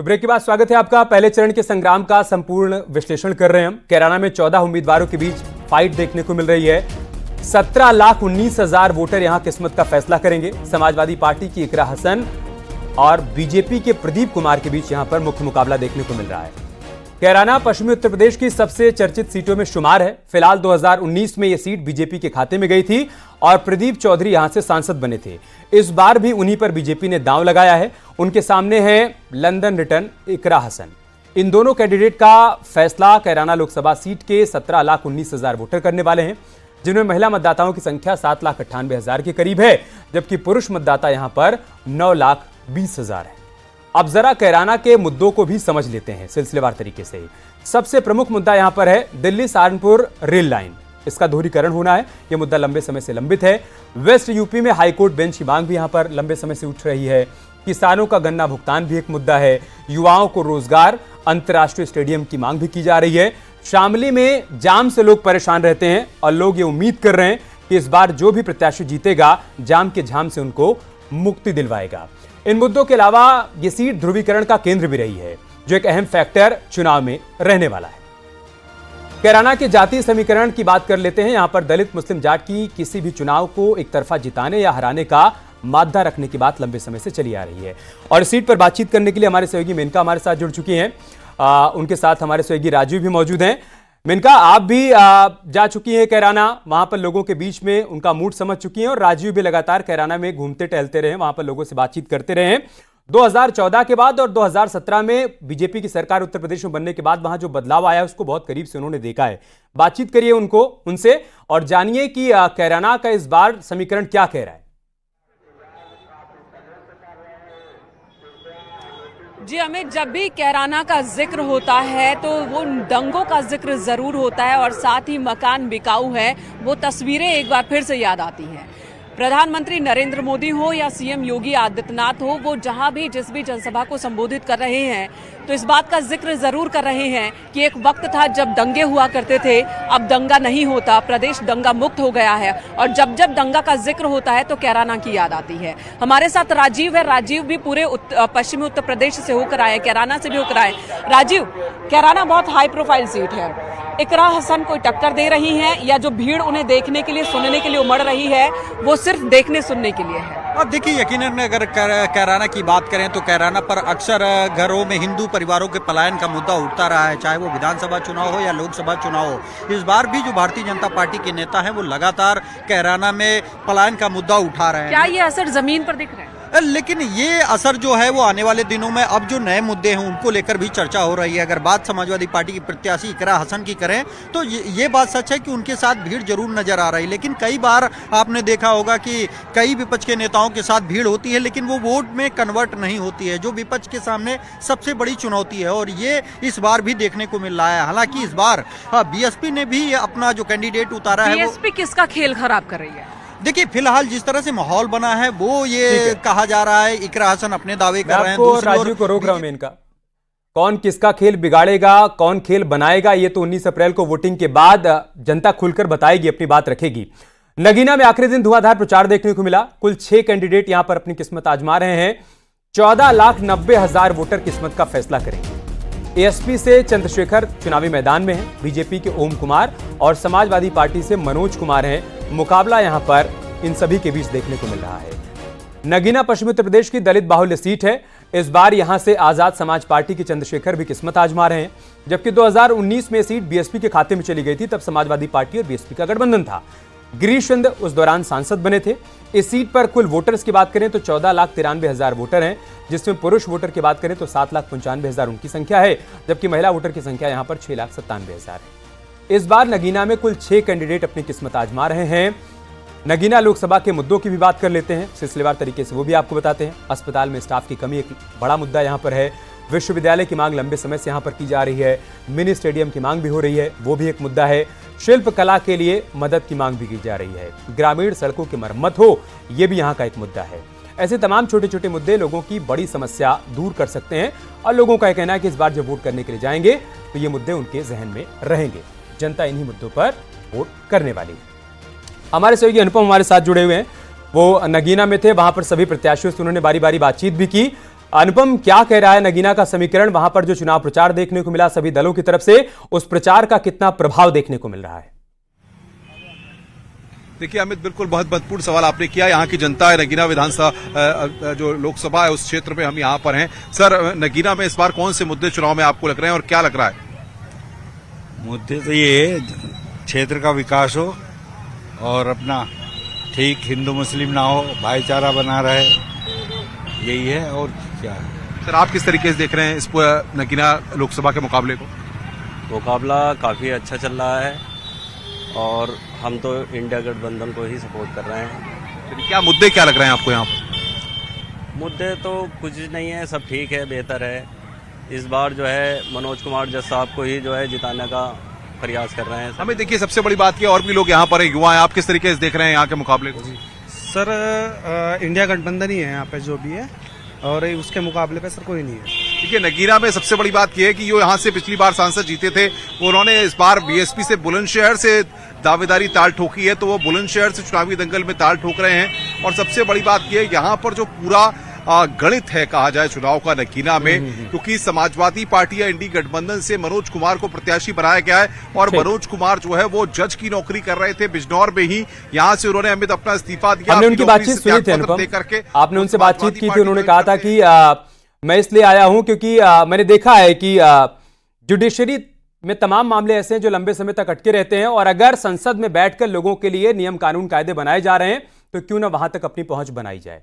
तो ब्रेक के बाद स्वागत है आपका। पहले चरण के संग्राम का संपूर्ण विश्लेषण कर रहे हैं हम। कैराना में 14 उम्मीदवारों के बीच फाइट देखने को मिल रही है। 17,19,000 वोटर यहां किस्मत का फैसला करेंगे। समाजवादी पार्टी की इकरा हसन और बीजेपी के प्रदीप कुमार के बीच यहां पर मुख्य मुकाबला देखने को मिल रहा है। कैराना पश्चिमी उत्तर प्रदेश की सबसे चर्चित सीटों में शुमार है। फिलहाल 2019 में यह सीट बीजेपी के खाते में गई थी और प्रदीप चौधरी यहां से सांसद बने थे। इस बार भी उन्हीं पर बीजेपी ने दांव लगाया है। उनके सामने है लंदन रिटर्न इकरा हसन। इन दोनों कैंडिडेट का फैसला कैराना लोकसभा सीट के 17,19,000 वोटर करने वाले हैं, जिनमें महिला मतदाताओं की संख्या 7,98,000 के करीब है, जबकि पुरुष मतदाता यहां पर 9,20,000 है। अब जरा कैराना के मुद्दों को भी समझ लेते हैं सिलसिलेवार तरीके से। सबसे प्रमुख मुद्दा यहां पर है दिल्ली सहारनपुर रेल लाइन। इसका दोहरीकरण होना है। यह मुद्दा लंबे समय से लंबित है। वेस्ट यूपी में हाईकोर्ट बेंच की मांग भी यहां पर लंबे समय से उठ रही है। किसानों का गन्ना भुगतान भी एक मुद्दा है। युवाओं को रोजगार, अंतर्राष्ट्रीय स्टेडियम की मांग भी की जा रही है। शामली में जाम से लोग परेशान रहते हैं और लोग ये उम्मीद कर रहे हैं कि इस बार जो भी प्रत्याशी जीतेगा जाम के झाम से उनको मुक्ति दिलवाएगा। इन मुद्दों के अलावा यह सीट ध्रुवीकरण का केंद्र भी रही है, जो एक अहम फैक्टर चुनाव में रहने वाला है। कैराना के जातीय समीकरण की बात कर लेते हैं। यहां पर दलित मुस्लिम जाट की किसी भी चुनाव को एक तरफा जिताने या हराने का मादा रखने की बात लंबे समय से चली आ रही है। और इस सीट पर बातचीत करने के लिए हमारे सहयोगी मेनका हमारे साथ जुड़ चुकी हैं। उनके साथ हमारे सहयोगी राजीव भी मौजूद हैं। मेनका, आप भी जा चुकी हैं कैराना, वहां पर लोगों के बीच में उनका मूड समझ चुकी हैं, और राजीव भी लगातार कैराना में घूमते टहलते रहे, वहां पर लोगों से बातचीत करते रहे। 2014 के बाद और 2017 में बीजेपी की सरकार उत्तर प्रदेश में बनने के बाद वहां जो बदलाव आया उसको बहुत करीब से उन्होंने देखा है। बातचीत करिए उनसे और जानिए कि कैराना का इस बार समीकरण क्या कह रहा है। जी अमित, जब भी कैराना का जिक्र होता है तो वो दंगों का जिक्र जरूर होता है और साथ ही मकान बिकाऊ है, वो तस्वीरें एक बार फिर से याद आती हैं। प्रधानमंत्री नरेंद्र मोदी हो या सीएम योगी आदित्यनाथ हो, वो जहां भी जिस भी जनसभा को संबोधित कर रहे हैं तो इस बात का जिक्र जरूर कर रहे हैं कि एक वक्त था जब दंगे हुआ करते थे, अब दंगा नहीं होता, प्रदेश दंगा मुक्त हो गया है। और जब जब दंगा का जिक्र होता है तो कैराना की याद आती है। हमारे साथ राजीव है। राजीव भी पूरे पश्चिमी उत्तर प्रदेश से होकर आए, कैराना से भी होकर आए। राजीव, कैराना बहुत हाई प्रोफाइल सीट है। इकरा हसन कोई टक्कर दे रही हैं या जो भीड़ उन्हें देखने के लिए, सुनने के लिए उमड़ रही है, वो सिर्फ देखने सुनने के लिए है? अब देखिए, यकीनन अगर कैराना की बात करें तो कैराना पर अक्सर घरों में हिंदू परिवारों के पलायन का मुद्दा उठता रहा है, चाहे वो विधानसभा चुनाव हो या लोकसभा चुनाव हो। इस बार भी जो भारतीय जनता पार्टी के नेता हैं वो लगातार कैराना में पलायन का मुद्दा उठा रहे हैं। क्या ये असर जमीन पर दिख रहा है? लेकिन ये असर जो है वो आने वाले दिनों में अब जो नए मुद्दे हैं उनको लेकर भी चर्चा हो रही है। अगर बात समाजवादी पार्टी की प्रत्याशी इकरा हसन की करें तो ये बात सच है कि उनके साथ भीड़ जरूर नजर आ रही है, लेकिन कई बार आपने देखा होगा कि कई विपक्ष के नेताओं के साथ भीड़ होती है लेकिन वो वोट में कन्वर्ट नहीं होती है, जो विपक्ष के सामने सबसे बड़ी चुनौती है, और ये इस बार भी देखने को मिल रहा है। हालांकि इस बार बीएसपी ने भी अपना जो कैंडिडेट उतारा है। बीएसपी किसका खेल खराब कर रही है? देखिए, फिलहाल जिस तरह से माहौल बना है वो ये कहा जा रहा है इकरा हसन अपने दावे कर रहे हैं। राजीव को रोक रहा हूं इनका, कौन किसका खेल बिगाड़ेगा, कौन खेल बनाएगा, ये तो 19 अप्रैल को वोटिंग के बाद जनता खुलकर बताएगी, अपनी बात रखेगी। नगीना में आखिरी दिन धुआंधार प्रचार देखने को मिला। कुल 6 कैंडिडेट यहां पर अपनी किस्मत आजमा रहे हैं। 14,90,000 वोटर किस्मत का फैसला करेंगे। एएसपी से चंद्रशेखर चुनावी मैदान में हैं, बीजेपी के ओम कुमार और समाजवादी पार्टी से मनोज कुमार हैं। मुकाबला यहां पर इन सभी के बीच देखने को मिल रहा है। नगीना पश्चिमी उत्तर प्रदेश की दलित बाहुल्य सीट है। इस बार यहां से आजाद समाज पार्टी के चंद्रशेखर भी किस्मत आजमा रहे हैं, जबकि 2019 में सीट बीएसपी के खाते में चली गई थी, तब समाजवादी पार्टी और बीएसपी का गठबंधन था। गिरीश चंद उस दौरान सांसद बने थे। इस सीट पर कुल वोटर्स की बात करें तो 14,93,000 वोटर हैं, जिसमें पुरुष वोटर की बात करें तो 7,95,000 उनकी संख्या है, जबकि महिला वोटर की संख्या यहां पर 6,97,000 है। इस बार नगीना में कुल 6 कैंडिडेट अपनी किस्मत आजमा रहे हैं। नगीना लोकसभा के मुद्दों की भी बात कर लेते हैं, सिलसिलेवार तरीके से वो भी आपको बताते हैं। अस्पताल में स्टाफ की कमी एक बड़ा मुद्दा यहां पर है। विश्वविद्यालय की मांग लंबे समय से यहां पर की जा रही है। मिनी स्टेडियम की मांग भी हो रही है, वो भी एक मुद्दा है। शिल्प कला के लिए मदद की मांग भी की जा रही है। ग्रामीण सड़कों की मरम्मत हो, यह भी यहां का एक मुद्दा है। ऐसे तमाम छोटे छोटे मुद्दे लोगों की बड़ी समस्या दूर कर सकते हैं, और लोगों का कहना है कि इस बार जब वोट करने के लिए जाएंगे तो ये मुद्दे उनके जहन में रहेंगे। जनता इन्हीं मुद्दों पर वोट करने वाली है। हमारे सहयोगी अनुपम हमारे साथ जुड़े हुए हैं, वो नगीना में थे, वहां पर सभी प्रत्याशियों से उन्होंने बारी बारी बातचीत भी की। अनुपम, क्या कह रहा है नगीना का समीकरण? वहां पर जो चुनाव प्रचार देखने को मिला सभी दलों की तरफ से, उस प्रचार का कितना प्रभाव देखने को मिल रहा है? देखिए अमित, बिल्कुल बहुत महत्वपूर्ण सवाल आपने किया। यहाँ की जनता है, नगीना विधानसभा जो लोकसभा है उस क्षेत्र में हम यहाँ पर हैं। सर, नगीना में इस बार कौन से मुद्दे चुनाव में आपको लग रहे हैं और क्या लग रहा है? मुद्दे तो ये क्षेत्र का विकास हो और अपना ठीक हिंदू मुस्लिम ना हो, भाईचारा बना रहे, यही है और क्या है। सर, आप किस तरीके से देख रहे हैं इस नगीना लोकसभा के मुकाबले को? मुकाबला काफ़ी अच्छा चल रहा है और हम तो इंडिया गठबंधन को ही सपोर्ट कर रहे हैं। लेकिन क्या मुद्दे क्या लग रहे हैं आपको यहाँ पर? मुद्दे तो कुछ नहीं है, सब ठीक है, बेहतर है। इस बार जो है मनोज कुमार जज साहब को ही जो है जिताने का प्रयास कर रहे हैं। हमें देखिए सबसे बड़ी बात की, और भी लोग यहाँ पर हैं, युवा हैं, आप किस तरीके से देख रहे हैं यहाँ के मुकाबले को? सर इंडिया गठबंधन ही है यहाँ पे जो भी है, और उसके मुकाबले पे सर कोई नहीं है। देखिए नगीना में सबसे बड़ी बात यह है कि जो यहाँ से पिछली बार सांसद जीते थे, उन्होंने इस बार बीएसपी से बुलंदशहर से दावेदारी ताल ठोकी है, तो वो बुलंदशहर से चुनावी दंगल में ताल ठोक रहे हैं। और सबसे बड़ी बात यह है यहाँ पर जो पूरा गणित है कहा जाए चुनाव का नगीना में, क्योंकि समाजवादी पार्टी या इंडी गठबंधन से मनोज कुमार को प्रत्याशी बनाया गया है और मनोज कुमार जो है वो जज की नौकरी कर रहे थे बिजनौर में ही। यहाँ से उन्होंने अमित अपना इस्तीफा दिया। हमने उनकी बातचीत सुनी थी अनुपम, आपने उनसे बातचीत की थी, उन्होंने कहा था कि मैं इसलिए आया हूं क्योंकि मैंने देखा है कि जुडिशरी में तमाम मामले ऐसे हैं जो लंबे समय तक अटके रहते हैं, और अगर संसद में बैठकर लोगों के लिए नियम कानून कायदे बनाए जा रहे हैं तो क्यों ना वहां तक अपनी पहुंच बनाई जाए।